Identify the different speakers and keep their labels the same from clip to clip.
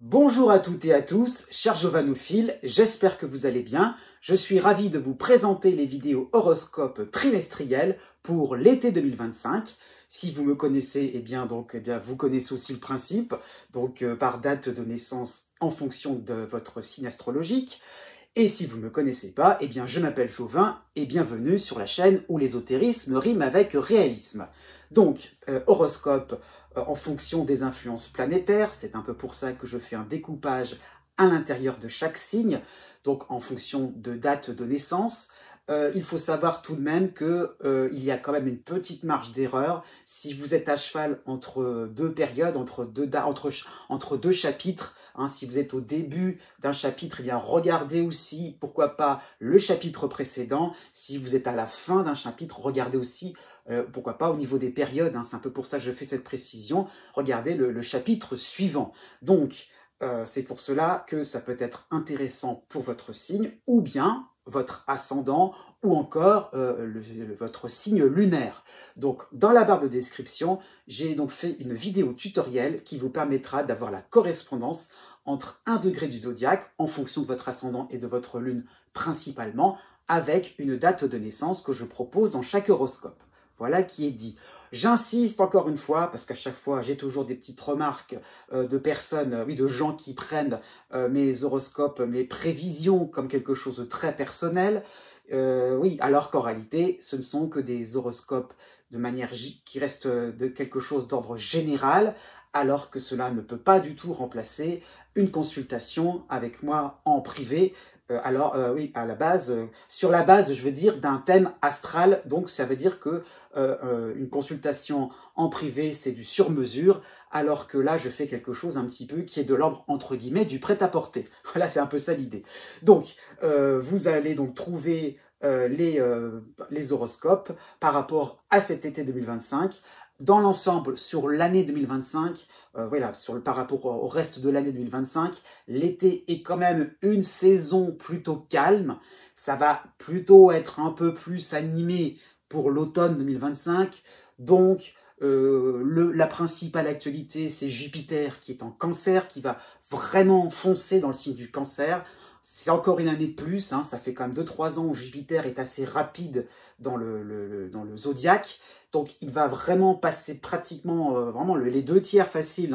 Speaker 1: Bonjour à toutes et à tous, chers jovanophiles, j'espère que vous allez bien. Je suis ravi de vous présenter les vidéos horoscopes trimestriels pour l'été 2025. Si vous me connaissez, vous connaissez aussi le principe, par date de naissance en fonction de votre signe astrologique. Et si vous ne me connaissez pas, je m'appelle Jovin et bienvenue sur la chaîne où l'ésotérisme rime avec réalisme. Horoscope en fonction des influences planétaires, c'est un peu pour ça que je fais un découpage à l'intérieur de chaque signe, donc en fonction de date de naissance. Il faut savoir tout de même qu'il y a quand même une petite marge d'erreur si vous êtes à cheval entre deux périodes, entre deux chapitres. Si vous êtes au début d'un chapitre, regardez aussi, pourquoi pas, le chapitre précédent. Si vous êtes à la fin d'un chapitre, regardez aussi, pourquoi pas, au niveau des périodes. C'est un peu pour ça que je fais cette précision. Regardez le chapitre suivant. C'est pour cela que ça peut être intéressant pour votre signe, ou bien votre ascendant, ou encore votre signe lunaire. Donc, dans la barre de description, j'ai donc fait une vidéo tutoriel qui vous permettra d'avoir la correspondance entre un degré du zodiaque, en fonction de votre ascendant et de votre lune principalement, avec une date de naissance que je propose dans chaque horoscope. Voilà qui est dit. J'insiste encore une fois, parce qu'à chaque fois, j'ai toujours des petites remarques de personnes, de gens qui prennent mes horoscopes, mes prévisions comme quelque chose de très personnel. Alors qu'en réalité, ce ne sont que des horoscopes de manière qui restent de quelque chose d'ordre général, alors que cela ne peut pas du tout remplacer une consultation avec moi en privé. À la base, sur la base, je veux dire, d'un thème astral. Donc, ça veut dire que une consultation en privé, c'est du sur-mesure, alors que là, je fais quelque chose un petit peu qui est de l'ordre, entre guillemets, du prêt-à-porter. Voilà, c'est un peu ça l'idée. Donc, vous allez donc trouver les horoscopes par rapport à cet été 2025. Dans l'ensemble, sur l'année 2025, par rapport au reste de l'année 2025, l'été est quand même une saison plutôt calme. Ça va plutôt être un peu plus animé pour l'automne 2025. Donc, la principale actualité, c'est Jupiter qui est en Cancer, qui va vraiment foncer dans le signe du Cancer. C'est encore une année de plus, ça fait quand même 2-3 ans où Jupiter est assez rapide dans le zodiaque. Donc, il va vraiment passer pratiquement vraiment les 2 tiers faciles,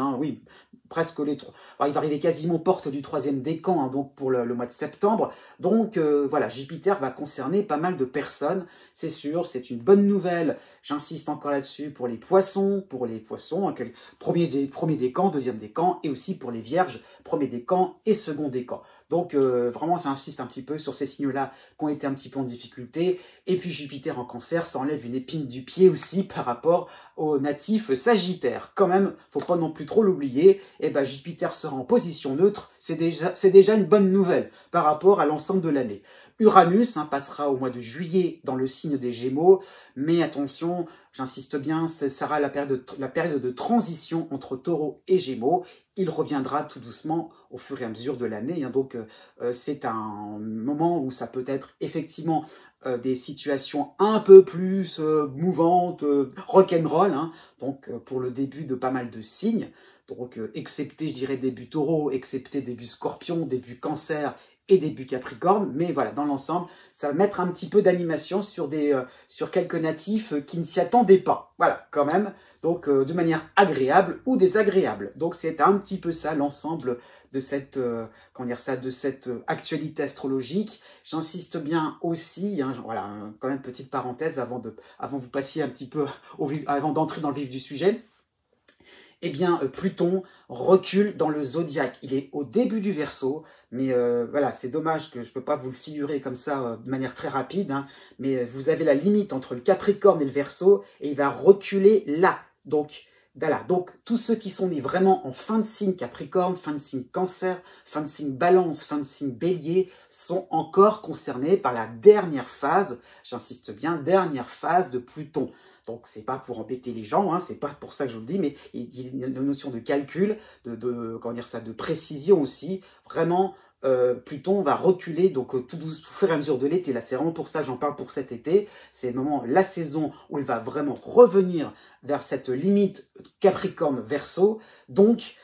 Speaker 1: presque les 3. Il va arriver quasiment porte du 3e décan, donc pour le mois de septembre. Donc, Jupiter va concerner pas mal de personnes, c'est sûr, c'est une bonne nouvelle. J'insiste encore là-dessus pour les poissons, premier décan, 2e décan, et aussi pour les vierges, premier décan et second décan. Donc, vraiment, j'insiste un petit peu sur ces signes-là qui ont été un petit peu en difficulté. Et puis, Jupiter en Cancer, ça enlève une épine du pied aussi par rapport au natif Sagittaire. Quand même, faut pas non plus trop l'oublier. Jupiter sera en position neutre. C'est déjà une bonne nouvelle par rapport à l'ensemble de l'année. Uranus passera au mois de juillet dans le signe des Gémeaux, mais attention, j'insiste bien, ce sera la période de transition entre Taureau et Gémeaux. Il reviendra tout doucement au fur et à mesure de l'année. C'est un moment où ça peut être effectivement des situations un peu plus mouvantes, rock'n'roll, pour le début de pas mal de signes. Donc, excepté, je dirais, début Taureau, excepté début Scorpion, début Cancer et début Capricorne, mais voilà, dans l'ensemble, ça va mettre un petit peu d'animation sur quelques natifs qui ne s'y attendaient pas. Voilà, quand même, donc de manière agréable ou désagréable. Donc c'est un petit peu ça l'ensemble de cette actualité astrologique. J'insiste bien aussi, quand même petite parenthèse avant vous passiez un petit peu avant d'entrer dans le vif du sujet. Pluton recule dans le zodiaque. Il est au début du Verseau, mais c'est dommage que je ne peux pas vous le figurer comme ça de manière très rapide, mais vous avez la limite entre le Capricorne et le Verseau, et il va reculer là. Donc, tous ceux qui sont nés vraiment en fin de signe Capricorne, fin de signe Cancer, fin de signe Balance, fin de signe Bélier, sont encore concernés par la dernière phase, j'insiste bien, dernière phase de Pluton. Donc, c'est pas pour embêter les gens, c'est pas pour ça que je vous le dis, mais il y a une notion de calcul, de précision aussi. Vraiment, Pluton va reculer, donc tout au fur et à mesure de l'été. Là, c'est vraiment pour ça que j'en parle pour cet été. C'est la saison où il va vraiment revenir vers cette limite Capricorne-Verseau. Donc,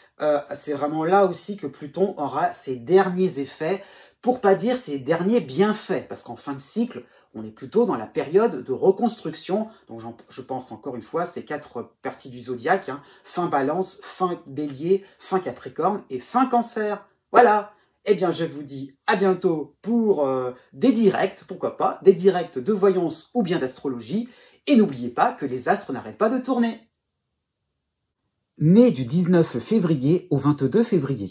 Speaker 1: c'est vraiment là aussi que Pluton aura ses derniers effets, pour pas dire ses derniers bienfaits, parce qu'en fin de cycle, on est plutôt dans la période de reconstruction. Donc je pense encore une fois, ces 4 parties du zodiaque, hein, fin Balance, fin Bélier, fin Capricorne et fin Cancer. Voilà. Eh bien, je vous dis à bientôt pour des directs, pourquoi pas, des directs de voyance ou bien d'astrologie. Et n'oubliez pas que les astres n'arrêtent pas de tourner. Né du 19 février au 22 février.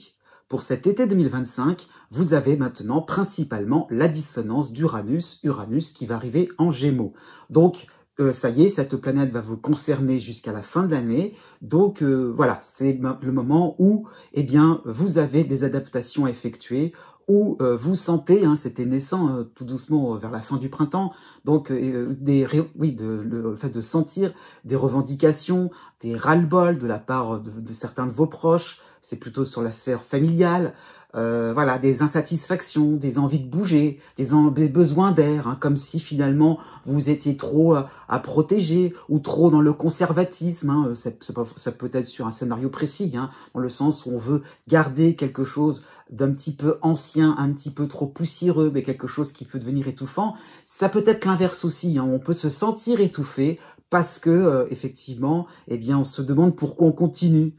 Speaker 1: Pour cet été 2025, vous avez maintenant principalement la dissonance d'Uranus, qui va arriver en Gémeaux. Donc, ça y est, cette planète va vous concerner jusqu'à la fin de l'année. Donc, voilà, c'est le moment où, eh bien, vous avez des adaptations à effectuer, où vous sentez, hein, c'était naissant tout doucement vers la fin du printemps, donc le fait de sentir des revendications, des ras-le-bol de la part de certains de vos proches, c'est plutôt sur la sphère familiale, voilà, des insatisfactions, des envies de bouger, des besoins d'air, hein, comme si finalement vous étiez trop à protéger ou trop dans le conservatisme. Hein, ça peut être sur un scénario précis, hein, dans le sens où on veut garder quelque chose d'un petit peu ancien, un petit peu trop poussiéreux, mais quelque chose qui peut devenir étouffant. Ça peut être l'inverse aussi, hein, on peut se sentir étouffé parce que effectivement, eh bien, on se demande pourquoi on continue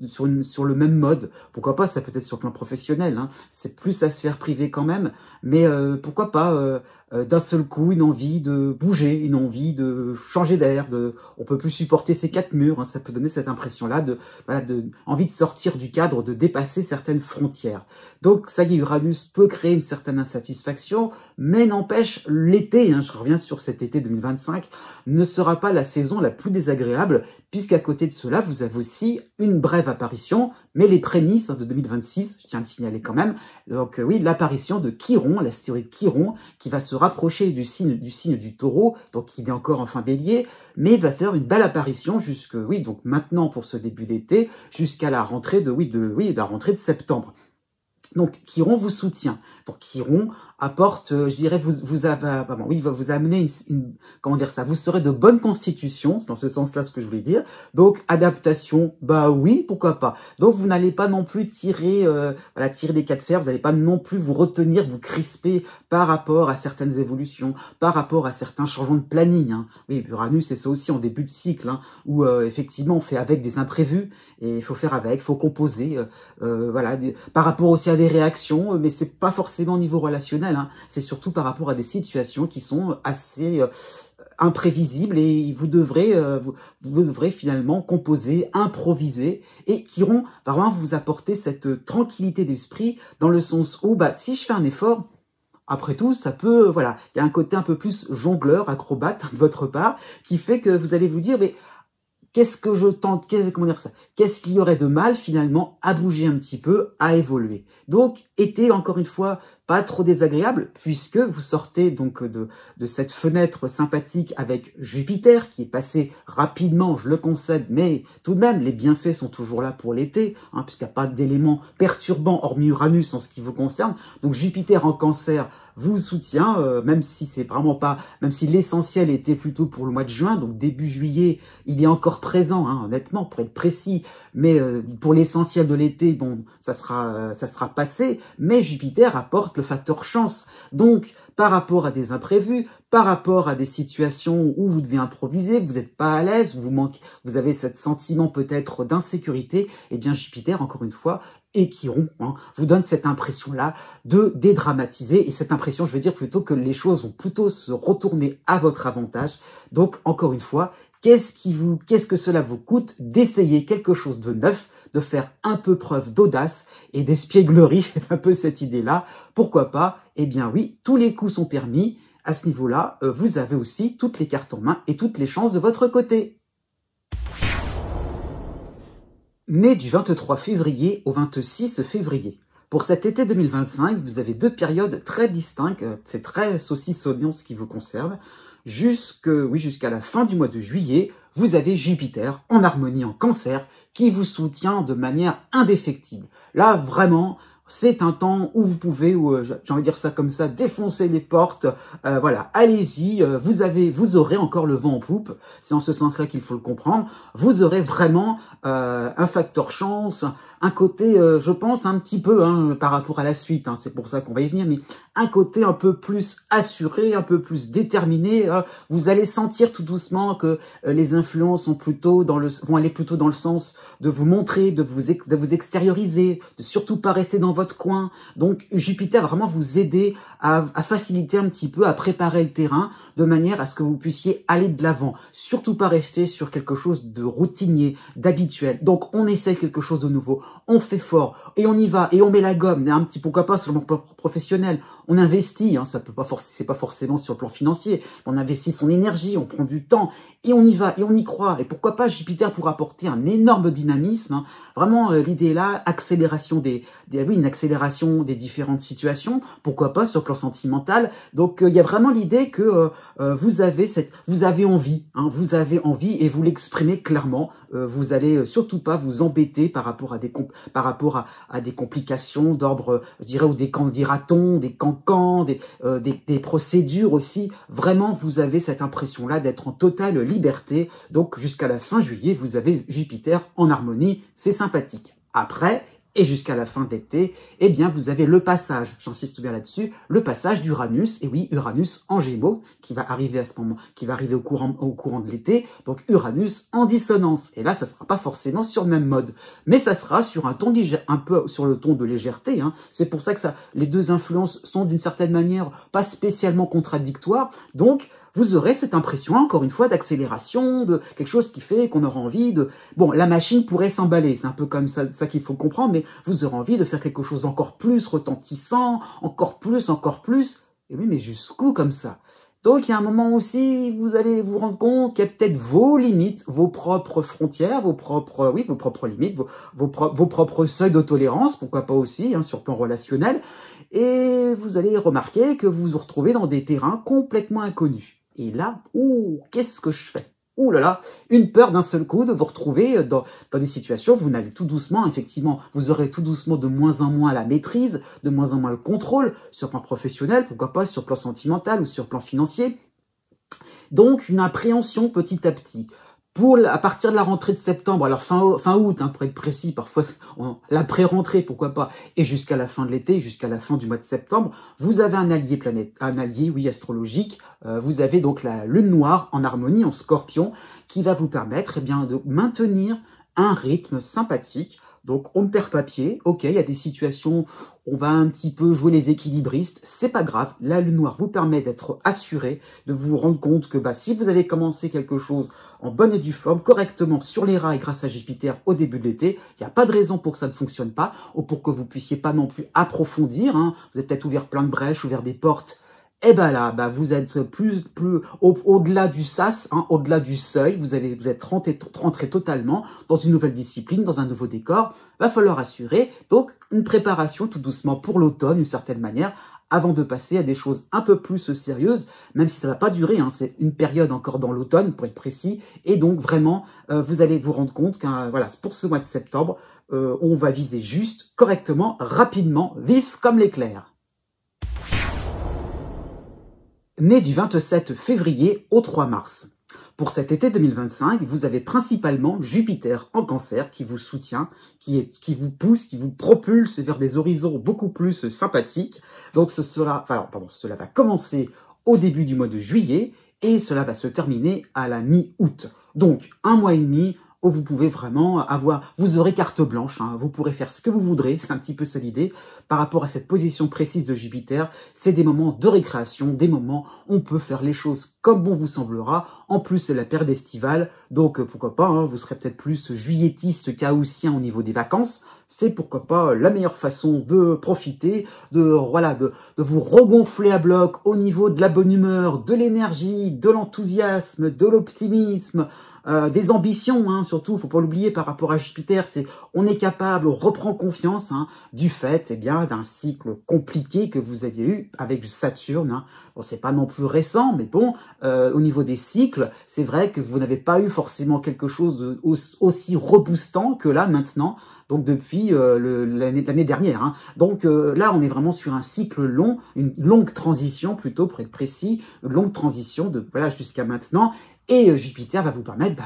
Speaker 1: sur le même mode. Pourquoi pas, ça peut être sur le plan professionnel, hein, c'est plus la sphère privée quand même, mais pourquoi pas d'un seul coup une envie de bouger, une envie de changer d'air, on peut plus supporter ces 4 murs, hein, ça peut donner cette impression-là envie de sortir du cadre, de dépasser certaines frontières. Donc ça y est, Uranus peut créer une certaine insatisfaction, mais n'empêche, l'été, hein, je reviens sur cet été 2025, ne sera pas la saison la plus désagréable, puisqu'à côté de cela, vous avez aussi une brève apparition, mais les prémices de 2026, je tiens à le signaler quand même, donc oui, l'apparition de Chiron, l'astéroïde Chiron, qui va se rapprocher du signe du Taureau, donc il est encore en fin Bélier, mais va faire une belle apparition donc maintenant pour ce début d'été, jusqu'à la rentrée la rentrée de septembre. Donc Chiron vous soutient. Donc Chiron apporte, je dirais, va vous amener comment dire ça, vous serez de bonne constitution, c'est dans ce sens-là ce que je voulais dire. Donc adaptation, bah oui, pourquoi pas. Donc vous n'allez pas non plus tirer des cas de fer, vous n'allez pas non plus vous retenir, vous crisper par rapport à certaines évolutions, par rapport à certains changements de planning. Hein. Oui, Uranus, c'est ça aussi en début de cycle, hein, où effectivement on fait avec des imprévus et il faut faire avec, il faut composer, par rapport aussi à des réactions, mais c'est pas forcément au niveau relationnel, hein, c'est surtout par rapport à des situations qui sont assez imprévisibles et vous devrez finalement composer, improviser, et Chiron va vraiment vous apporter cette tranquillité d'esprit dans le sens où si je fais un effort, après tout, ça peut, voilà, il y a un côté un peu plus jongleur, acrobate de votre part, qui fait que vous allez vous dire, mais qu'est-ce que je tente, qu'est-ce qu'il y aurait de mal finalement à bouger un petit peu, à évoluer. Donc, été encore une fois pas trop désagréable puisque vous sortez donc de cette fenêtre sympathique avec Jupiter qui est passé rapidement, je le concède, mais tout de même les bienfaits sont toujours là pour l'été, hein, puisqu'il n'y a pas d'éléments perturbants hormis Uranus en ce qui vous concerne. Donc Jupiter en Cancer vous soutient, même si c'est vraiment pas, même si l'essentiel était plutôt pour le mois de juin, donc début juillet, il est encore présent, hein, honnêtement, pour être précis, mais pour l'essentiel de l'été, bon, ça sera passé, mais Jupiter apporte le facteur chance. Donc, par rapport à des imprévus, par rapport à des situations où vous devez improviser, vous n'êtes pas à l'aise, vous avez ce sentiment peut-être d'insécurité, et bien Jupiter, encore une fois, et Chiron, hein, vous donne cette impression-là de dédramatiser, et cette impression, je veux dire plutôt que les choses vont plutôt se retourner à votre avantage. Donc, encore une fois, qu'est-ce que cela vous coûte d'essayer quelque chose de neuf, de faire un peu preuve d'audace et d'espièglerie, c'est un peu cette idée-là. Pourquoi pas? Eh bien oui, tous les coups sont permis. À ce niveau-là, vous avez aussi toutes les cartes en main et toutes les chances de votre côté. Né du 23 février au 26 février. Pour cet été 2025, vous avez 2 périodes très distinctes, c'est très saucissonnant ce qui vous concerne. Jusqu'à la fin du mois de juillet, vous avez Jupiter en harmonie en Cancer qui vous soutient de manière indéfectible. Là, vraiment, c'est un temps où vous pouvez, j'ai envie de dire ça comme ça, défoncer les portes. Voilà, allez-y, vous aurez encore le vent en poupe. C'est en ce sens-là qu'il faut le comprendre. Vous aurez vraiment un facteur chance, un côté, je pense, un petit peu par rapport à la suite. C'est pour ça qu'on va y venir, mais un côté un peu plus assuré, un peu plus déterminé. Vous allez sentir tout doucement que les influences vont aller plutôt dans le sens de vous montrer, de vous extérioriser, de surtout pas rester dans votre coin. Donc Jupiter va vraiment vous aider à faciliter un petit peu, à préparer le terrain de manière à ce que vous puissiez aller de l'avant. Surtout pas rester sur quelque chose de routinier, d'habituel. Donc on essaie quelque chose de nouveau, on fait fort et on y va et on met la gomme. Un petit pourquoi pas sur le plan professionnel, on investit. Ça peut pas c'est pas forcément sur le plan financier. On investit son énergie, on prend du temps et on y va et on y croit. Et pourquoi pas Jupiter pour apporter un énorme dynamisme. Vraiment l'idée est là, accélération une accélération des différentes situations. Pourquoi pas sur le plan sentimental. Donc il y a vraiment l'idée que vous avez envie, vous avez envie et vous l'exprimez clairement. Vous allez surtout pas vous embêter par rapport à des complications d'ordre, je dirais, ou des candidatons, des cancans, des procédures aussi. Vraiment, vous avez cette impression-là d'être en totale liberté. Donc, jusqu'à la fin juillet, vous avez Jupiter en harmonie. C'est sympathique. Après, et jusqu'à la fin de l'été, eh bien, vous avez le passage, j'insiste bien là-dessus, le passage d'Uranus, et oui, Uranus en Gémeaux, qui va arriver à ce moment, qui va arriver au courant de l'été, donc Uranus en dissonance. Et là, ça sera pas forcément sur le même mode, mais ça sera sur un ton un peu sur le ton de légèreté. C'est pour ça que les deux influences sont d'une certaine manière pas spécialement contradictoires. Donc, vous aurez cette impression, encore une fois, d'accélération, de quelque chose qui fait qu'on aura envie de... Bon, la machine pourrait s'emballer, c'est un peu comme ça qu'il faut comprendre, mais vous aurez envie de faire quelque chose d'encore plus retentissant, encore plus. Et oui, mais jusqu'où comme ça? Donc, il y a un moment aussi, vous allez vous rendre compte qu'il y a peut-être vos limites, vos propres frontières, vos propres limites, vos propres seuils de tolérance, pourquoi pas aussi, sur le plan relationnel. Et vous allez remarquer que vous vous retrouvez dans des terrains complètement inconnus. Et là, qu'est-ce que je fais? Ouh là là, une peur d'un seul coup de vous retrouver dans des situations où vous n'allez tout doucement, effectivement, vous aurez tout doucement de moins en moins la maîtrise, de moins en moins le contrôle, sur le plan professionnel, pourquoi pas sur le plan sentimental ou sur le plan financier. Donc, une appréhension petit à petit. À partir de la rentrée de septembre, alors fin août, pour être précis, parfois la pré-rentrée, pourquoi pas, et jusqu'à la fin de l'été, jusqu'à la fin du mois de septembre, vous avez un allié oui, astrologique. Vous avez donc la lune noire en harmonie, en Scorpion, qui va vous permettre, de maintenir un rythme sympathique. Donc, on ne perd pas pied. Ok, il y a des situations, on va un petit peu jouer les équilibristes. C'est pas grave. La lune noire vous permet d'être assuré, de vous rendre compte que si vous avez commencé quelque chose en bonne et due forme, correctement sur les rails grâce à Jupiter au début de l'été, il n'y a pas de raison pour que ça ne fonctionne pas ou pour que vous puissiez pas non plus approfondir. Vous avez peut-être ouvert plein de brèches, ouvert des portes. Et là, vous êtes plus au-delà du sas, au-delà du seuil, vous êtes rentré totalement dans une nouvelle discipline, dans un nouveau décor. Va falloir assurer donc une préparation tout doucement pour l'automne, d'une certaine manière, avant de passer à des choses un peu plus sérieuses, même si ça va pas durer, c'est une période encore dans l'automne, pour être précis, et donc vraiment, vous allez vous rendre compte que pour ce mois de septembre, on va viser juste, correctement, rapidement, vif comme l'éclair. Né du 27 février au 3 mars. Pour cet été 2025, vous avez principalement Jupiter en Cancer qui vous soutient, qui vous pousse, qui vous propulse vers des horizons beaucoup plus sympathiques. Donc cela va commencer au début du mois de juillet et cela va se terminer à la mi-août. Donc un mois et demi où vous pouvez vraiment vous aurez carte blanche, vous pourrez faire ce que vous voudrez, c'est un petit peu ça l'idée, par rapport à cette position précise de Jupiter, c'est des moments de récréation, des moments où on peut faire les choses comme bon vous semblera, en plus c'est la période estivale, donc pourquoi pas, vous serez peut-être plus juillettiste qu'haussien au niveau des vacances, c'est pourquoi pas la meilleure façon de profiter, de vous regonfler à bloc au niveau de la bonne humeur, de l'énergie, de l'enthousiasme, de l'optimisme, des ambitions, hein, surtout, faut pas l'oublier par rapport à Jupiter, c'est on est capable, on reprend confiance hein, du fait eh bien d'un cycle compliqué que vous aviez eu avec Saturne. Hein. Bon, c'est pas non plus récent, mais bon, au niveau des cycles, c'est vrai que vous n'avez pas eu forcément quelque chose de aussi reboostant que là maintenant. Donc depuis l'année dernière. Hein. Donc là, on est vraiment sur un cycle long, une longue transition plutôt, pour être précis, une longue transition de voilà jusqu'à maintenant. Et Jupiter va vous permettre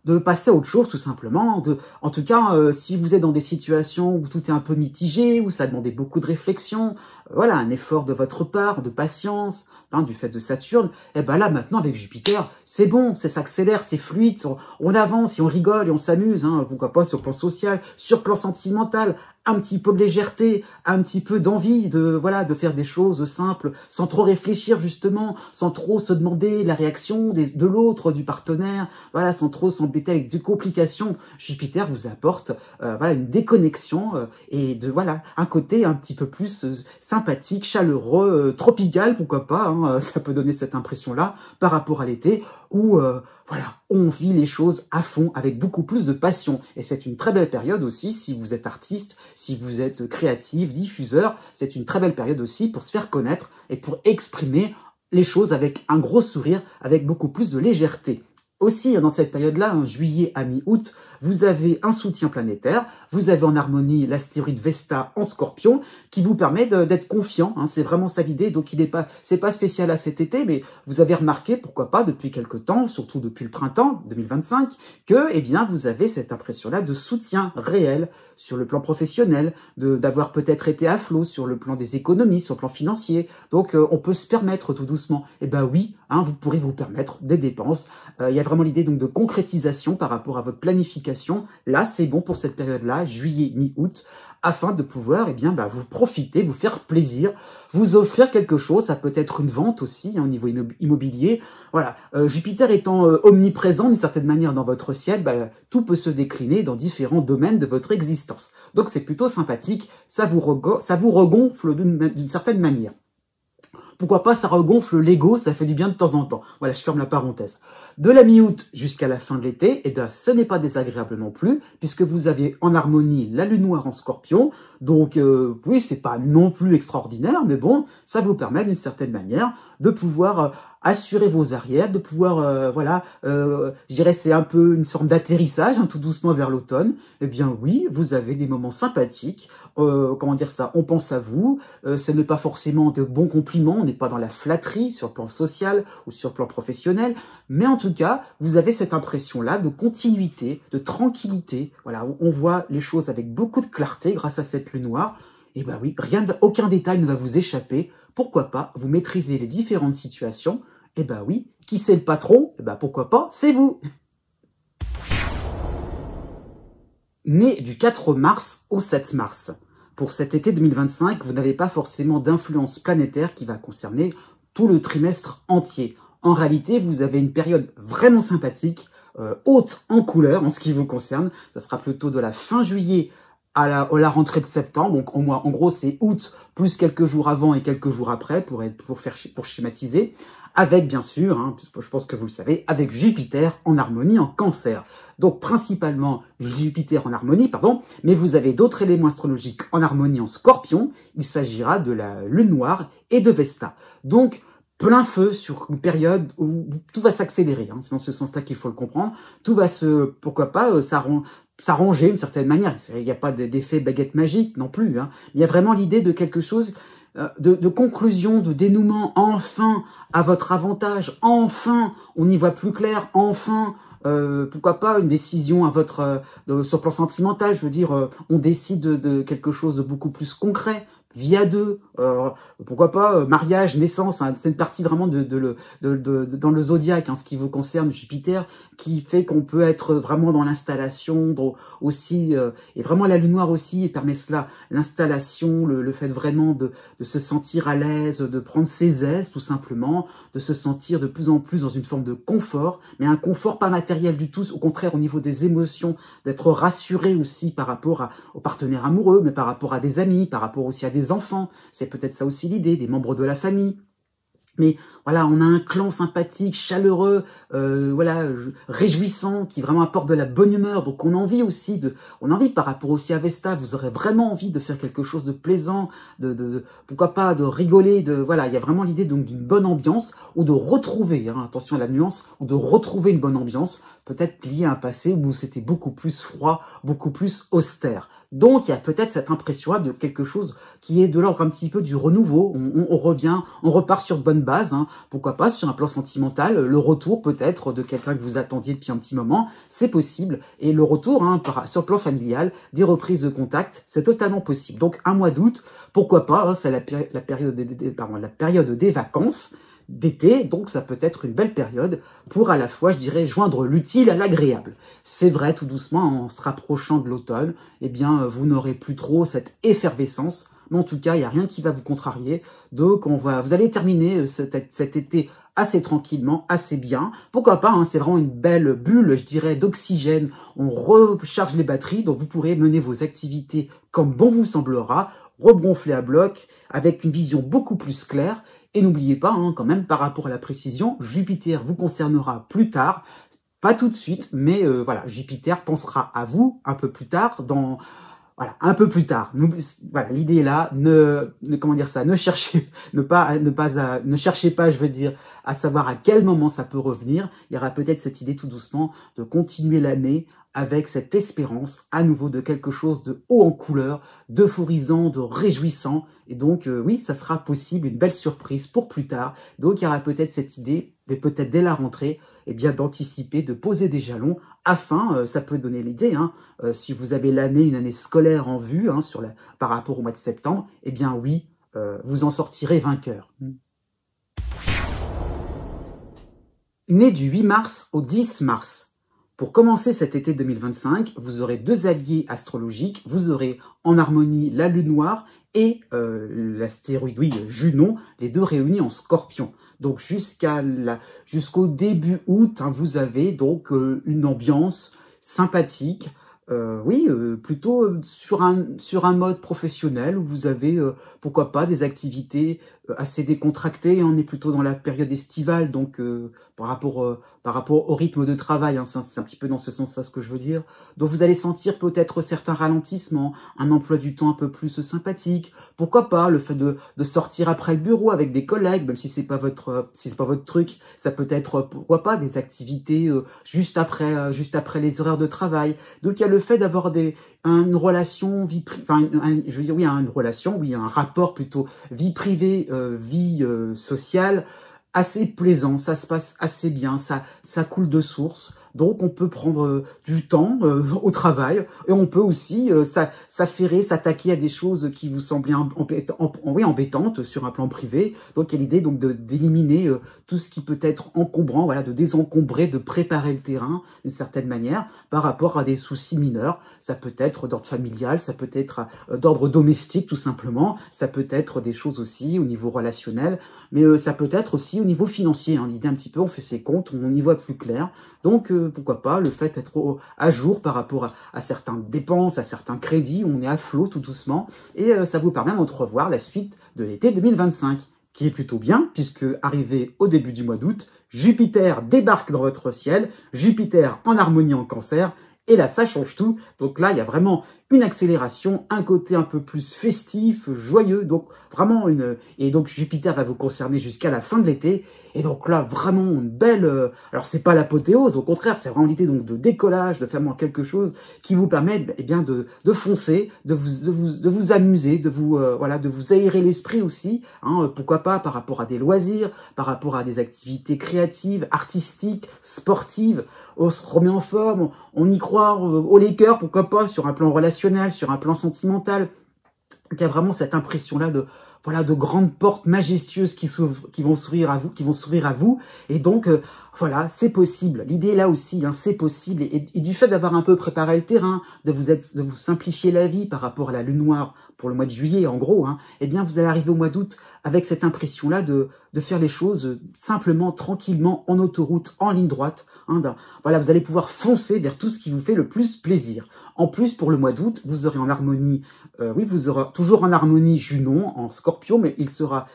Speaker 1: de passer à autre chose, tout simplement. En tout cas, si vous êtes dans des situations où tout est un peu mitigé, où ça demandait beaucoup de réflexion, voilà, un effort de votre part, de patience, hein, du fait de Saturne, et ben là, maintenant, avec Jupiter, c'est bon, ça s'accélère, c'est fluide, on avance, et on rigole, et on s'amuse, hein, pourquoi pas sur le plan social, sur le plan sentimental, un petit peu de légèreté, un petit peu d'envie voilà, de faire des choses simples, sans trop réfléchir justement, sans trop se demander la réaction de l'autre, du partenaire, voilà, sans trop s'embêter avec des complications. Jupiter vous apporte voilà, une déconnexion et voilà, un côté un petit peu plus sympathique, chaleureux, tropical, pourquoi pas, hein, ça peut donner cette impression-là par rapport à l'été, où voilà, on vit les choses à fond avec beaucoup plus de passion. Et c'est une très belle période aussi si vous êtes artiste, si vous êtes créatif, diffuseur. C'est une très belle période aussi pour se faire connaître et pour exprimer les choses avec un gros sourire, avec beaucoup plus de légèreté. Aussi, dans cette période-là, en juillet à mi-août, vous avez un soutien planétaire, vous avez en harmonie l'astéroïde Vesta en Scorpion, qui vous permet d'être confiant, hein, c'est vraiment ça l'idée, donc c'est pas spécial à cet été, mais vous avez remarqué, pourquoi pas, depuis quelque temps, surtout depuis le printemps 2025, que, eh bien, vous avez cette impression-là de soutien réel sur le plan professionnel, d'avoir peut-être été à flot sur le plan des économies, sur le plan financier, donc on peut se permettre tout doucement, eh ben oui, hein, vous pourrez vous permettre des dépenses, il y a vraiment l'idée donc de concrétisation par rapport à votre planification. Là, c'est bon pour cette période-là, juillet, mi-août, afin de pouvoir vous profiter, vous faire plaisir, vous offrir quelque chose. Ça peut être une vente aussi hein, au niveau immobilier. Voilà, Jupiter étant omniprésent d'une certaine manière dans votre ciel, tout peut se décliner dans différents domaines de votre existence. Donc c'est plutôt sympathique, ça vous regonfle d'une certaine manière. Pourquoi pas, ça regonfle l'ego, ça fait du bien de temps en temps. Voilà, je ferme la parenthèse. De la mi-août jusqu'à la fin de l'été, eh bien, ce n'est pas désagréable non plus, puisque vous avez en harmonie la lune noire en Scorpion. Donc, oui, c'est pas non plus extraordinaire, mais bon, ça vous permet d'une certaine manière de pouvoir assurer vos arrières, de pouvoir, je dirais c'est un peu une sorte d'atterrissage, hein, tout doucement vers l'automne. Eh bien oui, vous avez des moments sympathiques, comment dire ça, on pense à vous, ce n'est pas forcément de bons compliments, on n'est pas dans la flatterie sur le plan social ou sur le plan professionnel, mais en tout cas, vous avez cette impression-là de continuité, de tranquillité, voilà, on voit les choses avec beaucoup de clarté grâce à cette lune noire. Et ben oui, aucun détail ne va vous échapper. Pourquoi pas, vous maîtrisez les différentes situations. Eh ben oui, qui c'est le patron? Eh ben pourquoi pas, c'est vous. Né du 4 mars au 7 mars. Pour cet été 2025, vous n'avez pas forcément d'influence planétaire qui va concerner tout le trimestre entier. En réalité, vous avez une période vraiment sympathique, haute en couleur en ce qui vous concerne. Ça sera plutôt de la fin juillet à la rentrée de septembre, donc en gros c'est août plus quelques jours avant et quelques jours après pour schématiser, avec bien sûr, hein, je pense que vous le savez, avec Jupiter en harmonie en Cancer. Donc principalement Jupiter en harmonie, pardon, mais vous avez d'autres éléments astrologiques en harmonie en Scorpion. Il s'agira de la Lune noire et de Vesta. Donc plein feu sur une période où tout va s'accélérer, hein, c'est dans ce sens-là qu'il faut le comprendre. Tout va pourquoi pas, s'arranger d'une certaine manière. Il n'y a pas d'effet baguette magique non plus. Hein. Il y a vraiment l'idée de quelque chose, de conclusion, de dénouement, enfin, à votre avantage, enfin, on y voit plus clair, enfin, pourquoi pas une décision à sur le plan sentimental, je veux dire, on décide de quelque chose de beaucoup plus concret, via deux, pourquoi pas mariage, naissance, hein, c'est une partie vraiment dans le zodiaque, hein, ce qui vous concerne, Jupiter, qui fait qu'on peut être vraiment dans l'installation aussi, et vraiment la lune noire aussi permet cela, l'installation, le fait vraiment de se sentir à l'aise, de prendre ses aises tout simplement, de se sentir de plus en plus dans une forme de confort, mais un confort pas matériel du tout, au contraire au niveau des émotions, d'être rassuré aussi par rapport aux partenaires amoureux, mais par rapport à des amis, par rapport aussi à des enfants, c'est peut-être ça aussi l'idée, des membres de la famille. Mais voilà, on a un clan sympathique, chaleureux, voilà, réjouissant, qui vraiment apporte de la bonne humeur. Donc on a envie aussi on a envie par rapport aussi à Vesta, vous aurez vraiment envie de faire quelque chose de plaisant, pourquoi pas de rigoler, voilà, il y a vraiment l'idée donc d'une bonne ambiance ou de retrouver, hein, attention à la nuance, ou de retrouver une bonne ambiance, peut-être liée à un passé où c'était beaucoup plus froid, beaucoup plus austère. Donc il y a peut-être cette impression-là de quelque chose qui est de l'ordre un petit peu du renouveau. On revient, on repart sur de bonnes bases, hein. Pourquoi pas sur un plan sentimental, le retour peut-être de quelqu'un que vous attendiez depuis un petit moment, c'est possible. Et le retour, hein, sur le plan familial, des reprises de contact, c'est totalement possible. Donc un mois d'août, pourquoi pas, hein, c'est la période des vacances d'été, donc ça peut être une belle période pour à la fois, je dirais, joindre l'utile à l'agréable. C'est vrai, tout doucement, en se rapprochant de l'automne, eh bien, vous n'aurez plus trop cette effervescence, mais en tout cas, il n'y a rien qui va vous contrarier. Donc, vous allez terminer cet été assez tranquillement, assez bien. Pourquoi pas, hein, c'est vraiment une belle bulle, je dirais, d'oxygène. On recharge les batteries, donc vous pourrez mener vos activités comme bon vous semblera, rebronfler à bloc, avec une vision beaucoup plus claire. Et n'oubliez pas, hein, quand même, par rapport à la précision, Jupiter vous concernera plus tard, pas tout de suite, mais voilà, Jupiter pensera à vous un peu plus tard, voilà, un peu plus tard. Voilà, l'idée est là, comment dire ça, ne cherchez pas, je veux dire, à savoir à quel moment ça peut revenir. Il y aura peut-être cette idée tout doucement de continuer l'année avec cette espérance à nouveau de quelque chose de haut en couleur, d'euphorisant, de réjouissant. Et donc, oui, ça sera possible, une belle surprise pour plus tard. Donc, il y aura peut-être cette idée, mais peut-être dès la rentrée, eh bien, d'anticiper, de poser des jalons, afin, ça peut donner l'idée, hein, si vous avez une année scolaire en vue, hein, par rapport au mois de septembre, eh bien oui, vous en sortirez vainqueur. Né du 8 mars au 10 mars, pour commencer cet été 2025, vous aurez deux alliés astrologiques. Vous aurez en harmonie la Lune Noire et l'astéroïde, oui, Junon, les deux réunis en Scorpion. Donc jusqu'au début août, hein, vous avez donc une ambiance sympathique. Oui, plutôt sur un mode professionnel où vous avez, pourquoi pas, des activités assez décontractées. On est plutôt dans la période estivale, donc par rapport au rythme de travail, hein, c'est un petit peu dans ce sens-là ce que je veux dire. Donc vous allez sentir peut-être certains ralentissements, un emploi du temps un peu plus sympathique. Pourquoi pas le fait de sortir après le bureau avec des collègues, même si c'est pas votre truc. Ça peut être, pourquoi pas, des activités juste après les horaires de travail. Donc il y a le fait d'avoir une relation un rapport plutôt vie privée, vie sociale, assez plaisant, ça se passe assez bien, ça coule de source. Donc on peut prendre du temps au travail et on peut aussi s'affairer, s'attaquer à des choses qui vous semblaient embêtantes sur un plan privé. Donc il y a l'idée donc d'éliminer tout ce qui peut être encombrant, voilà, de désencombrer, de préparer le terrain d'une certaine manière par rapport à des soucis mineurs. Ça peut être d'ordre familial, ça peut être d'ordre domestique tout simplement, ça peut être des choses aussi au niveau relationnel, mais ça peut être aussi au niveau financier. Hein. L'idée un petit peu, on fait ses comptes, on y voit plus clair. Donc pourquoi pas le fait d'être à jour par rapport à certaines dépenses, à certains crédits, on est à flot tout doucement, et ça vous permet d'entrevoir la suite de l'été 2025, qui est plutôt bien, puisque arrivé au début du mois d'août, Jupiter débarque dans votre ciel, Jupiter en harmonie en Cancer, et là ça change tout. Donc là il y a vraiment une accélération, un côté un peu plus festif, joyeux, donc vraiment et donc Jupiter va vous concerner jusqu'à la fin de l'été, et donc là vraiment une belle, alors c'est pas l'apothéose, au contraire c'est vraiment l'idée donc de décollage, de faire quelque chose qui vous permet eh bien de foncer, de vous amuser, de vous aérer l'esprit aussi, hein, pourquoi pas par rapport à des loisirs, par rapport à des activités créatives, artistiques, sportives. On se remet en forme, on y croit au Lakers, pourquoi pas, sur un plan relationnel, sur un plan sentimental. Donc il y a vraiment cette impression-là de grandes portes majestueuses qui vont s'ouvrir à vous, et donc voilà, c'est possible. L'idée là aussi, hein, c'est possible, et du fait d'avoir un peu préparé le terrain, de vous simplifier la vie par rapport à la Lune Noire pour le mois de juillet, en gros, hein, eh bien vous allez arriver au mois d'août avec cette impression-là de faire les choses simplement, tranquillement, en autoroute, en ligne droite. Hein, voilà, vous allez pouvoir foncer vers tout ce qui vous fait le plus plaisir. En plus, pour le mois d'août, vous aurez en harmonie, oui, vous aurez toujours en harmonie Junon, en Scorpion, mais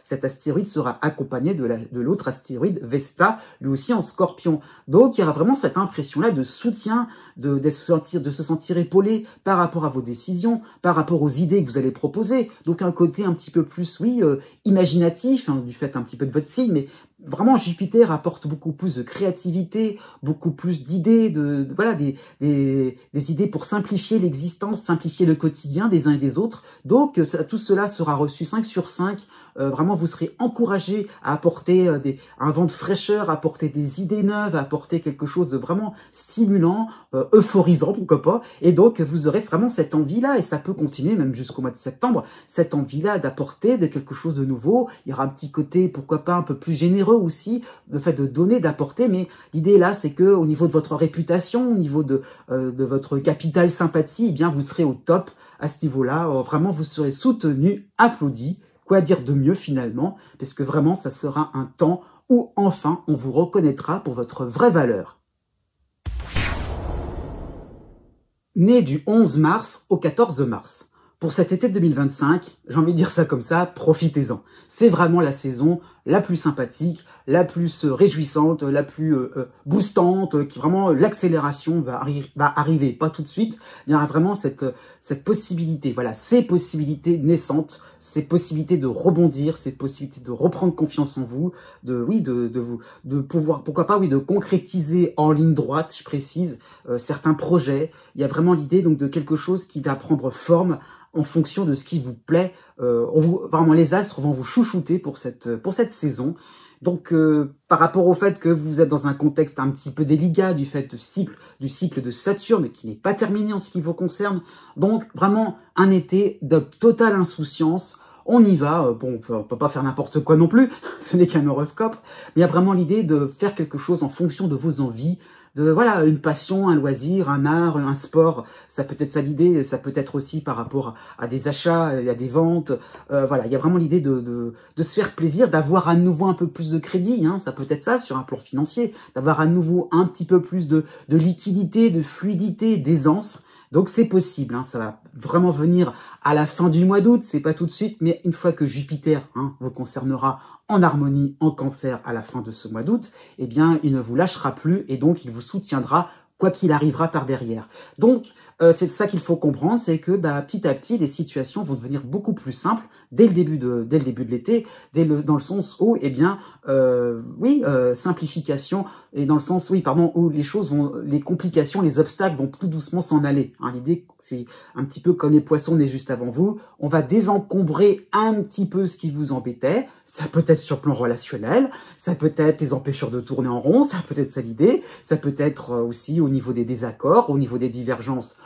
Speaker 1: cet astéroïde sera accompagné de l'autre astéroïde Vesta, lui aussi en Scorpion. Donc il y aura vraiment cette impression-là de soutien, de se sentir épaulé par rapport à vos décisions, par rapport aux idées que vous allez proposer. Donc un côté un petit peu plus, oui, imaginatif, hein, du fait un petit peu de votre signe, mais vraiment, Jupiter apporte beaucoup plus de créativité, beaucoup plus d'idées, voilà, des idées pour simplifier l'existence, simplifier le quotidien des uns et des autres. Donc, tout cela sera reçu 5 sur 5. Vraiment, vous serez encouragé à apporter un vent de fraîcheur, à apporter des idées neuves, à apporter quelque chose de vraiment stimulant, euphorisant, pourquoi pas. Et donc, vous aurez vraiment cette envie-là, et ça peut continuer même jusqu'au mois de septembre, cette envie-là d'apporter de quelque chose de nouveau. Il y aura un petit côté, pourquoi pas, un peu plus généreux aussi, le fait de donner, d'apporter, mais l'idée là, c'est que au niveau de votre réputation, au niveau de votre capital sympathie, eh bien, vous serez au top à ce niveau-là. Vraiment, vous serez soutenu, applaudi. Quoi dire de mieux finalement, parce que vraiment, ça sera un temps où enfin, on vous reconnaîtra pour votre vraie valeur. Né du 11 mars au 14 mars. Pour cet été 2025, j'ai envie de dire ça comme ça, profitez-en. C'est vraiment la saison la plus sympathique, la plus réjouissante, la plus boostante, qui vraiment l'accélération va arriver, pas tout de suite. Il y aura vraiment cette possibilité, voilà, ces possibilités naissantes, ces possibilités de rebondir, ces possibilités de reprendre confiance en vous, de pouvoir, pourquoi pas, oui, de concrétiser en ligne droite, je précise, certains projets. Il y a vraiment l'idée donc de quelque chose qui va prendre forme en fonction de ce qui vous plaît. Vraiment, les astres vont vous chouchouter pour cette saison. Donc, par rapport au fait que vous êtes dans un contexte un petit peu délicat du fait du cycle de Saturne qui n'est pas terminé en ce qui vous concerne, donc vraiment un été de totale insouciance. On y va, bon, on peut pas faire n'importe quoi non plus, ce n'est qu'un horoscope, mais il y a vraiment l'idée de faire quelque chose en fonction de vos envies, voilà, une passion, un loisir, un art, un sport, ça peut être ça l'idée, ça peut être aussi par rapport à des achats, à des ventes, voilà, il y a vraiment l'idée de se faire plaisir, d'avoir à nouveau un peu plus de crédit, hein, ça peut être ça sur un plan financier, d'avoir à nouveau un petit peu plus de liquidité, de fluidité, d'aisance. Donc c'est possible, hein, ça va vraiment venir à la fin du mois d'août, c'est pas tout de suite, mais une fois que Jupiter vous concernera en harmonie, en Cancer à la fin de ce mois d'août, eh bien il ne vous lâchera plus et donc il vous soutiendra quoi qu'il arrivera par derrière. Donc c'est ça qu'il faut comprendre, c'est que petit à petit les situations vont devenir beaucoup plus simples dès le début de l'été, dans le sens où simplification, et dans le sens où les complications, les obstacles vont tout doucement s'en aller. Hein, l'idée c'est un petit peu comme les poissons nés juste avant vous, on va désencombrer un petit peu ce qui vous embêtait. Ça peut être sur le plan relationnel, ça peut être les empêcheurs de tourner en rond, ça peut être ça l'idée, ça peut être aussi au niveau des désaccords, au niveau des divergences.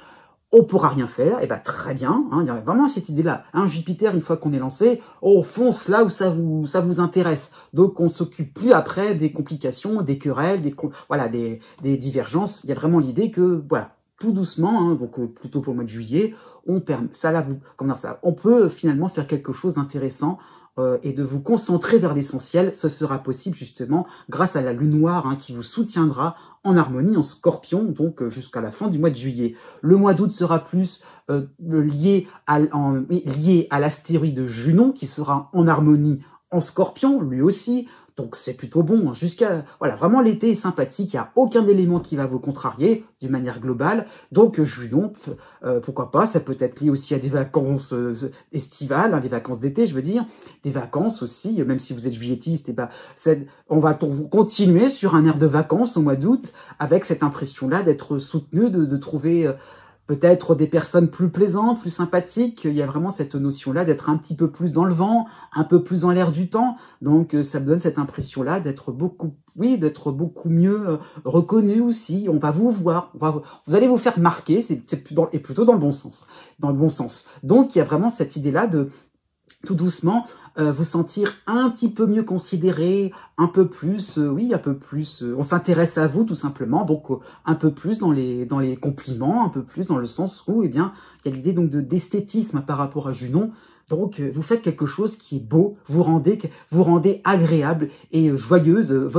Speaker 1: On pourra rien faire, et très bien, hein, il y a vraiment cette idée-là. Hein, Jupiter, une fois qu'on est lancé, on fonce là où ça vous intéresse. Donc on s'occupe plus après des complications, des querelles, des divergences. Il y a vraiment l'idée que, voilà, tout doucement, hein, donc plutôt pour le mois de juillet, on peut finalement faire quelque chose d'intéressant et de vous concentrer vers l'essentiel. Ce sera possible justement grâce à la lune noire qui vous soutiendra en harmonie en Scorpion, donc jusqu'à la fin du mois de juillet. Le mois d'août sera plus lié à l'astéroïde Junon qui sera en harmonie en Scorpion, lui aussi. Donc c'est plutôt bon, voilà, vraiment l'été est sympathique, il n'y a aucun élément qui va vous contrarier d'une manière globale. Donc Junon, pourquoi pas, ça peut être lié aussi à des vacances estivales, hein, des vacances d'été, je veux dire, des vacances aussi, même si vous êtes juillettiste, on va continuer sur un air de vacances au mois d'août, avec cette impression-là d'être soutenu, de trouver peut-être des personnes plus plaisantes, plus sympathiques. Il y a vraiment cette notion-là d'être un petit peu plus dans le vent, un peu plus dans l'air du temps. Donc, ça me donne cette impression-là d'être beaucoup mieux reconnu aussi. On va vous voir, vous allez vous faire marquer, et plutôt dans le bon sens. Dans le bon sens. Donc, il y a vraiment cette idée-là de tout doucement vous sentir un petit peu mieux considéré, un peu plus, on s'intéresse à vous tout simplement, donc un peu plus dans les compliments, un peu plus dans le sens où, il y a l'idée donc d'esthétisme par rapport à Junon. Donc, vous faites quelque chose qui est beau, vous rendez agréable et joyeuse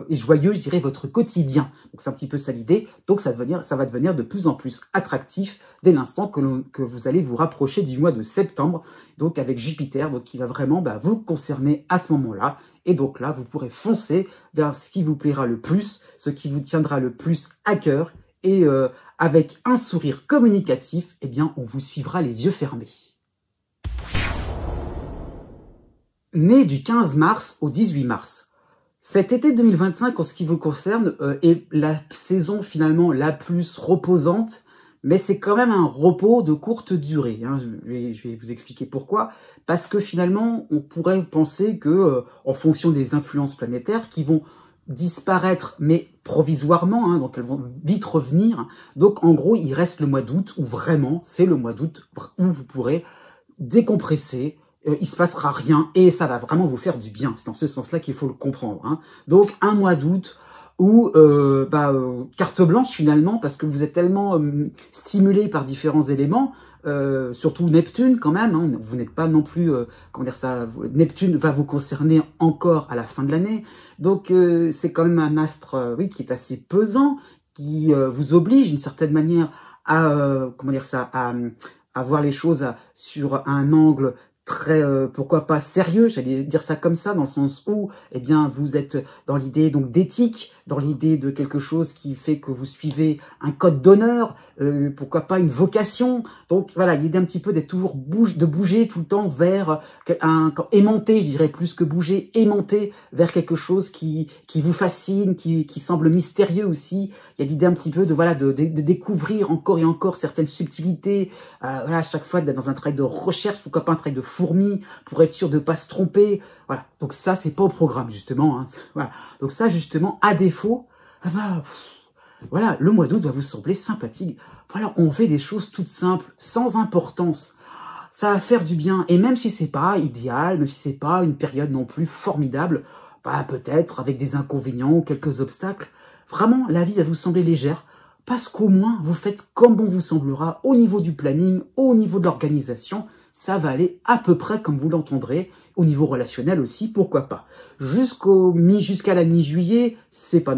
Speaker 1: joyeux, je dirais, votre quotidien. Donc, c'est un petit peu ça l'idée. Donc, ça va devenir de plus en plus attractif dès l'instant que vous allez vous rapprocher du mois de septembre. Donc, avec Jupiter, donc qui va vraiment vous concerner à ce moment-là. Et donc là, vous pourrez foncer vers ce qui vous plaira le plus, ce qui vous tiendra le plus à cœur. Et avec un sourire communicatif, eh bien, on vous suivra les yeux fermés. Né du 15 mars au 18 mars. Cet été 2025, en ce qui vous concerne, est la saison finalement la plus reposante, mais c'est quand même un repos de courte durée. Hein. Je vais vous expliquer pourquoi. Parce que finalement, on pourrait penser que, en fonction des influences planétaires qui vont disparaître, mais provisoirement, hein, donc elles vont vite revenir. Donc en gros, il reste le mois d'août, où vraiment, c'est le mois d'août où vous pourrez décompresser, il se passera rien et ça va vraiment vous faire du bien. C'est dans ce sens-là qu'il faut le comprendre. Hein. Donc un mois d'août où carte blanche finalement, parce que vous êtes tellement stimulé par différents éléments, surtout Neptune quand même. Hein, vous n'êtes pas non plus, comment dire ça, Neptune va vous concerner encore à la fin de l'année. Donc c'est quand même un astre, qui est assez pesant, qui vous oblige d'une certaine manière à à voir les choses sur un angle très, pourquoi pas sérieux, j'allais dire ça comme ça, dans le sens où, eh bien, vous êtes dans l'idée donc d'éthique, dans l'idée de quelque chose qui fait que vous suivez un code d'honneur, pourquoi pas une vocation. Donc voilà, l'idée un petit peu d'être toujours de bouger tout le temps vers aimanté, je dirais plus que bouger, aimanté vers quelque chose qui vous fascine, qui semble mystérieux aussi. Il y a l'idée un petit peu de découvrir encore et encore certaines subtilités. Voilà, à chaque fois d'être dans un travail de recherche, pourquoi pas un travail de fourmi pour être sûr de pas se tromper. Voilà. Donc ça, c'est pas au programme justement. Hein. Voilà. Donc ça, justement, à défaut, voilà, le mois d'août va vous sembler sympathique. Voilà, on fait des choses toutes simples, sans importance. Ça va faire du bien. Et même si c'est pas idéal, même si c'est pas une période non plus formidable, peut-être avec des inconvénients, quelques obstacles, vraiment, la vie va vous sembler légère. Parce qu'au moins, vous faites comme bon vous semblera au niveau du planning, au niveau de l'organisation. Ça va aller à peu près comme vous l'entendrez, au niveau relationnel aussi, pourquoi pas. Jusqu'à la mi-juillet, c'est pas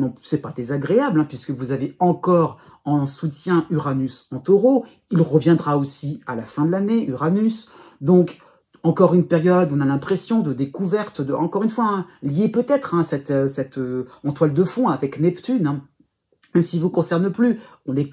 Speaker 1: désagréable, hein, puisque vous avez encore en soutien Uranus en Taureau. Il reviendra aussi à la fin de l'année, Uranus. Donc, encore une période où on a l'impression de découverte, encore une fois, hein, liée peut-être à cette en toile de fond avec Neptune, hein. Même s'il ne vous concerne plus,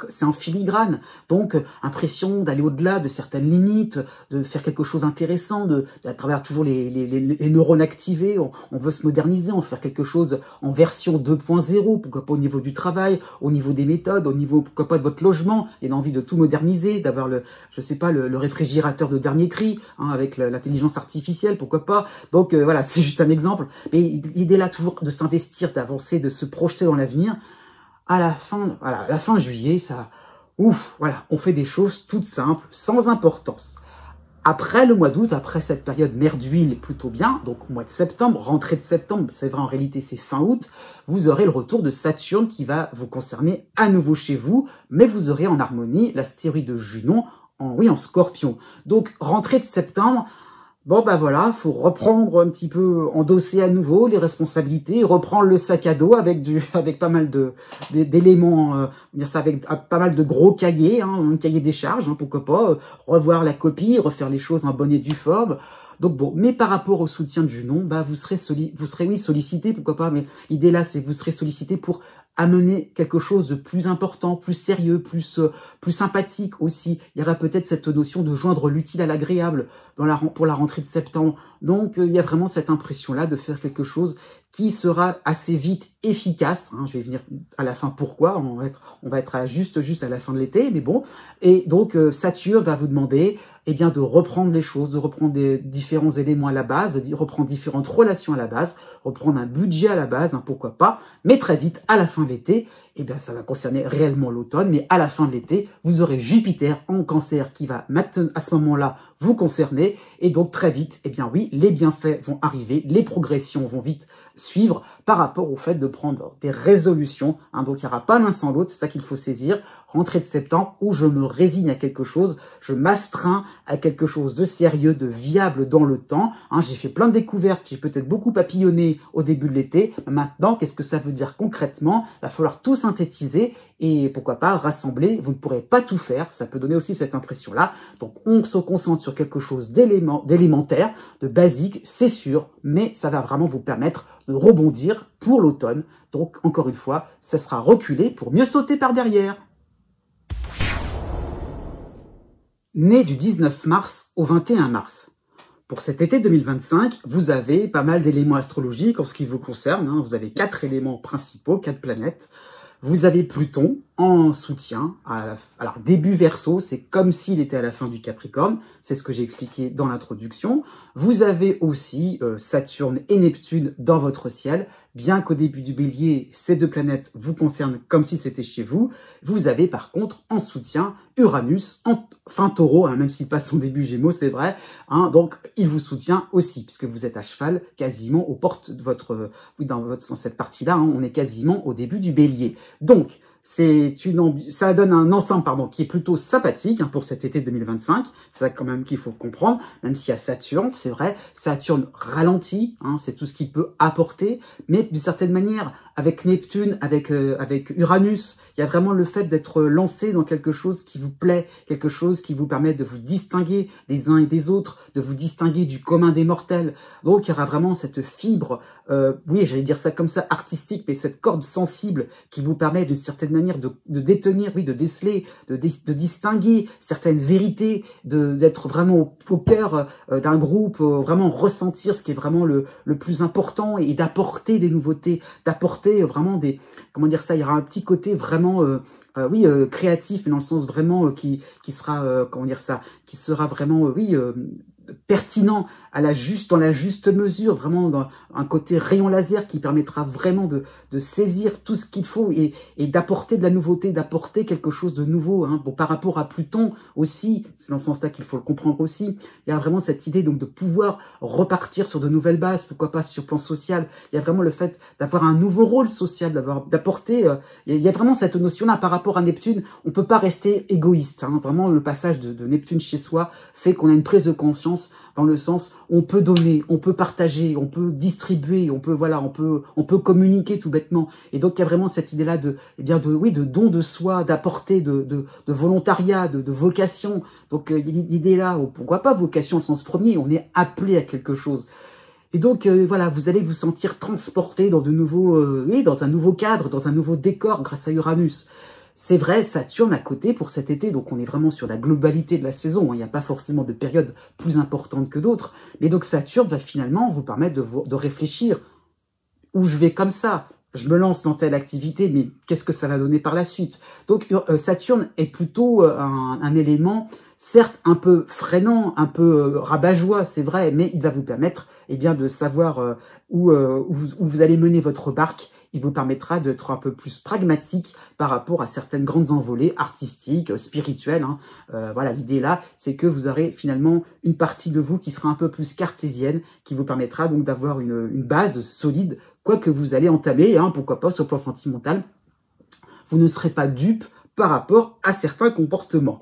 Speaker 1: c'est en filigrane. Donc, impression d'aller au-delà de certaines limites, de faire quelque chose d'intéressant, à travers toujours les neurones activés. On veut se moderniser, on veut faire quelque chose en version 2.0, pourquoi pas au niveau du travail, au niveau des méthodes, au niveau, pourquoi pas de votre logement. Il y a l'envie de tout moderniser, d'avoir le réfrigérateur de dernier cri, hein, avec l'intelligence artificielle, pourquoi pas. Donc, voilà, c'est juste un exemple. Mais l'idée là, toujours de s'investir, d'avancer, de se projeter dans l'avenir. À la fin juillet, on fait des choses toutes simples, sans importance. Après le mois d'août, après cette période mer d'huile plutôt bien, donc mois de septembre, rentrée de septembre, c'est vrai en réalité c'est fin août, vous aurez le retour de Saturne qui va vous concerner à nouveau chez vous, mais vous aurez en harmonie l'astéroïde de Junon, en Scorpion. Donc rentrée de septembre, voilà, faut reprendre un petit peu, endosser à nouveau les responsabilités, reprendre le sac à dos avec pas mal d'éléments, avec pas mal de gros cahiers, hein, un cahier des charges, hein, pourquoi pas, revoir la copie, refaire les choses en bonne et due forme. Donc mais par rapport au soutien de Junon, vous serez sollicité, pourquoi pas, mais l'idée là, c'est que vous serez sollicité pour amener quelque chose de plus important, plus sérieux, plus sympathique aussi. Il y aura peut-être cette notion de joindre l'utile à l'agréable pour la rentrée de septembre. Donc, il y a vraiment cette impression-là de faire quelque chose qui sera assez vite efficace. Hein, je vais venir à la fin pourquoi. On va être juste à la fin de l'été, mais bon. Et donc, Saturne va vous demander de reprendre les choses, de reprendre des différents éléments à la base, de reprendre différentes relations à la base, reprendre un budget à la base, hein, pourquoi pas. Mais très vite, à la fin de l'été, eh bien ça va concerner réellement l'automne, mais à la fin de l'été, vous aurez Jupiter en Cancer qui va maintenant à ce moment-là vous concerner, et donc très vite, eh bien oui, les bienfaits vont arriver, les progressions vont vite suivre par rapport au fait de prendre des résolutions, hein, donc il n'y aura pas l'un sans l'autre, c'est ça qu'il faut saisir, rentrée de septembre où je me résigne à quelque chose, je m'astreins à quelque chose de sérieux, de viable dans le temps, hein, j'ai fait plein de découvertes, j'ai peut-être beaucoup papillonné au début de l'été, maintenant qu'est-ce que ça veut dire concrètement? Il va falloir tout synthétiser et pourquoi pas rassembler, vous ne pourrez pas tout faire, ça peut donner aussi cette impression-là, donc on se concentre sur quelque chose d'élémentaire, de basique, c'est sûr, mais ça va vraiment vous permettre de rebondir pour l'automne. Donc, encore une fois, ça sera reculé pour mieux sauter par derrière. Né du 19 mars au 21 mars. Pour cet été 2025, vous avez pas mal d'éléments astrologiques en ce qui vous concerne. Hein. Vous avez 4 éléments principaux, 4 planètes. Vous avez Pluton en soutien. Alors, début Verseau, c'est comme s'il était à la fin du Capricorne. C'est ce que j'ai expliqué dans l'introduction. Vous avez aussi Saturne et Neptune dans votre ciel. Bien qu'au début du Bélier, ces 2 planètes vous concernent comme si c'était chez vous. Vous avez par contre en soutien Uranus, en fin Taureau, hein, même s'il passe son début Gémeaux, c'est vrai. Hein, donc, il vous soutient aussi, puisque vous êtes à cheval quasiment aux portes de votre... Oui, dans cette partie-là, hein, on est quasiment au début du Bélier. Donc, ça donne un ensemble qui est plutôt sympathique hein, pour cet été 2025. C'est ça quand même qu'il faut comprendre, même s'il y a Saturne, c'est vrai. Saturne ralentit, hein, c'est tout ce qu'il peut apporter. Mais d'une certaine manière, avec Neptune, avec Uranus, il y a vraiment le fait d'être lancé dans quelque chose qui vous plaît, quelque chose qui vous permet de vous distinguer des uns et des autres, de vous distinguer du commun des mortels. Donc, il y aura vraiment cette fibre, oui, j'allais dire ça comme ça, artistique, mais cette corde sensible qui vous permet d'une certaine manière de détenir, oui, de déceler, de distinguer certaines vérités, d'être vraiment au cœur d'un groupe, vraiment ressentir ce qui est vraiment le plus important et d'apporter des nouveautés, d'apporter vraiment des, comment dire ça, il y aura un petit côté vraiment oui, créatif, mais dans le sens vraiment qui sera, comment dire ça, qui sera vraiment, oui, pertinent dans la juste mesure, vraiment dans un côté rayon laser qui permettra vraiment de saisir tout ce qu'il faut et d'apporter de la nouveauté, d'apporter quelque chose de nouveau. Hein. Bon, par rapport à Pluton aussi, c'est dans ce sens-là qu'il faut le comprendre aussi, il y a vraiment cette idée donc de pouvoir repartir sur de nouvelles bases, pourquoi pas sur le plan social. Il y a vraiment le fait d'avoir un nouveau rôle social, d'apporter, il y a vraiment cette notion-là par rapport à Neptune, on peut pas rester égoïste. Hein. Vraiment, le passage de Neptune chez soi fait qu'on a une prise de conscience dans le sens on peut donner, on peut partager, on peut distribuer, on peut communiquer tout bêtement. Et donc il y a vraiment cette idée-là de don de soi, d'apporter, de volontariat, de vocation. Donc l'idée là, pourquoi pas vocation au sens premier, on est appelé à quelque chose. Et donc voilà, vous allez vous sentir transporté dans dans un nouveau cadre, dans un nouveau décor grâce à Uranus. C'est vrai, Saturne à côté pour cet été, donc on est vraiment sur la globalité de la saison, hein, il n'y a pas forcément de période plus importante que d'autres, mais donc Saturne va finalement vous permettre de réfléchir, où je vais comme ça, je me lance dans telle activité, mais qu'est-ce que ça va donner par la suite? Donc Saturne est plutôt un élément, certes un peu freinant, un peu rabat-joie, c'est vrai, mais il va vous permettre de savoir où vous allez mener votre barque. Il vous permettra d'être un peu plus pragmatique par rapport à certaines grandes envolées artistiques, spirituelles. Hein. Voilà, l'idée là, c'est que vous aurez finalement une partie de vous qui sera un peu plus cartésienne, qui vous permettra donc d'avoir une base solide, quoi que vous allez entamer, hein, pourquoi pas sur le plan sentimental. Vous ne serez pas dupe par rapport à certains comportements.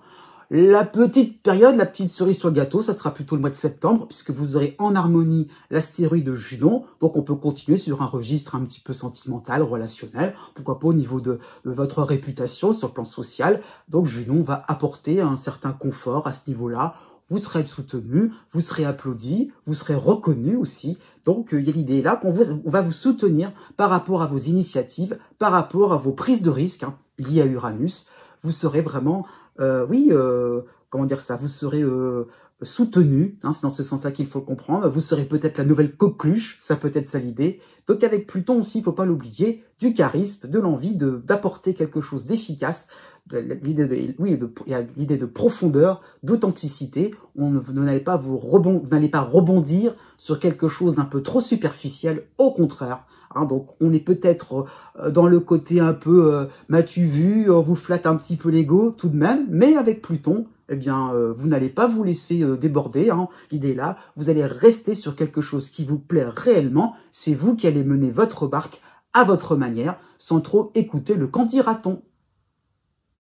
Speaker 1: La petite période, la petite cerise sur le gâteau, ça sera plutôt le mois de septembre, puisque vous aurez en harmonie l'astéroïde Junon, donc on peut continuer sur un registre un petit peu sentimental, relationnel, pourquoi pas au niveau de votre réputation sur le plan social. Donc Junon va apporter un certain confort à ce niveau-là, vous serez soutenu, vous serez applaudi, vous serez reconnu aussi. Donc il y a l'idée là qu'on va vous soutenir par rapport à vos initiatives, par rapport à vos prises de risques hein, liées à Uranus. Vous serez vraiment... comment dire ça, vous serez soutenu, hein, c'est dans ce sens-là qu'il faut comprendre, vous serez peut-être la nouvelle coqueluche, ça peut être ça l'idée. Donc avec Pluton aussi, il ne faut pas l'oublier, du charisme, de l'envie d'apporter quelque chose d'efficace, l'idée de profondeur, d'authenticité, vous n'allez pas rebondir sur quelque chose d'un peu trop superficiel, au contraire, Hein, donc on est peut-être dans le côté un peu m'as-tu vu, on vous flatte un petit peu l'ego tout de même, mais avec Pluton, eh bien, vous n'allez pas vous laisser déborder, hein, l'idée est là, vous allez rester sur quelque chose qui vous plaît réellement, c'est vous qui allez mener votre barque à votre manière, sans trop écouter le qu'en dira-t-on.